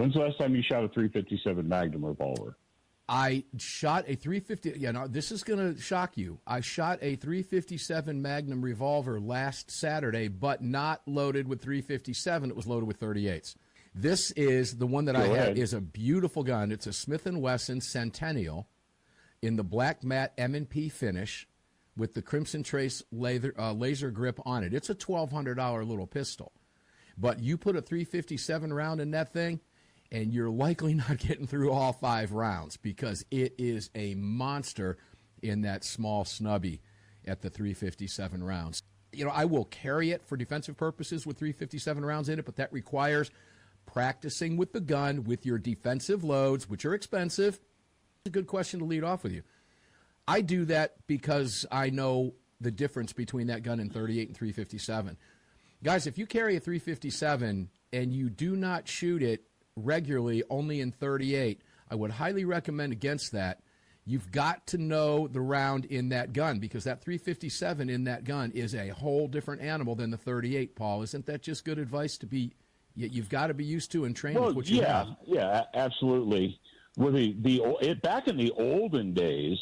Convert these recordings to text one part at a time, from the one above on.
When's the last time you shot a 357 Magnum revolver? I shot a 350. Yeah, no, this is going to shock you. I shot a 357 Magnum revolver last Saturday, but not loaded with 357. It was loaded with 38s. This is the one that I have. Is a beautiful gun. It's a Smith & Wesson Centennial in the black matte M&P finish with the Crimson Trace laser grip on it. It's a $1,200 little pistol. But you put a 357 round in that thing, and you're likely not getting through all 5 rounds because it is a monster in that small snubby at the 357 rounds. You know, I will carry it for defensive purposes with 357 rounds in it, but that requires practicing with the gun with your defensive loads, which are expensive. It's a good question to lead off with you. I do that because I know the difference between that gun and 38 and 357. Guys, if you carry a 357 and you do not shoot it regularly only in 38, I would highly recommend against that. You've got to know the round in that gun because that 357 in that gun is a whole different animal than the 38, Paul. Isn't that just good advice to be you've got to be used to and trained with what you have? Yeah, absolutely. Well, back in the olden days,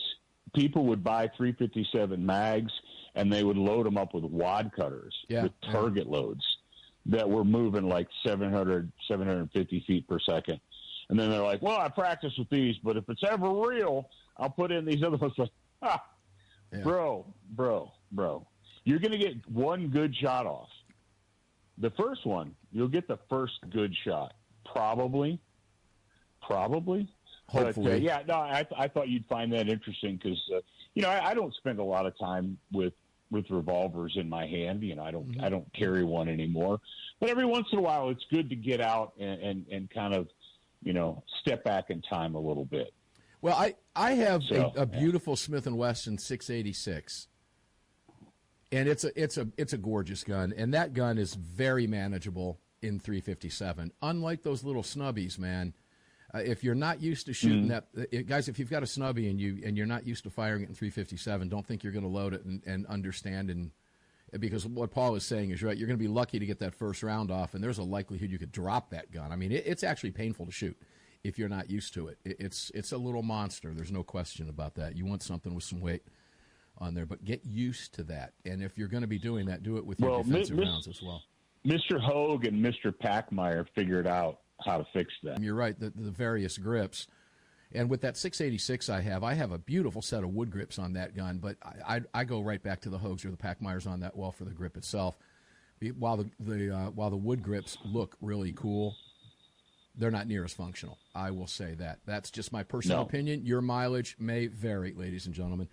people would buy 357 mags and they would load them up with wad cutters, with target loads that were moving like 700, 750 feet per second. And then they're like, well, I practice with these, but if it's ever real, I'll put in these other ones. Like, bro, you're going to get one good shot off. The first one, you'll get the first good shot. Probably. Hopefully. But, I thought you'd find that interesting because, I don't spend a lot of time with revolvers in my hand. I don't carry one anymore. But every once in a while, it's good to get out and kind of, step back in time a little bit. Well, I have a beautiful Smith & Wesson 686. And it's a gorgeous gun, and that gun is very manageable in 357. Unlike those little snubbies, man. If you're not used to shooting that, guys, if you've got a snubby and you're not used to firing it in 357, don't think you're going to load it and understand. Because what Paul is saying is right. You're going to be lucky to get that first round off, and there's a likelihood you could drop that gun. I mean, it's actually painful to shoot if you're not used to it. It's a little monster. There's no question about that. You want something with some weight on there, but get used to that. And if you're going to be doing that, do it with your defensive rounds as well. Mr. Hogue and Mr. Packmeyer figured out how to fix that. You're right, the various grips. And with that 686 I have a beautiful set of wood grips on that gun, but I go right back to the Hogues or the Packmeyers on that well for the grip itself. While the wood grips look really cool, they're not near as functional. I will say that. That's just my personal opinion. Your mileage may vary, ladies and gentlemen.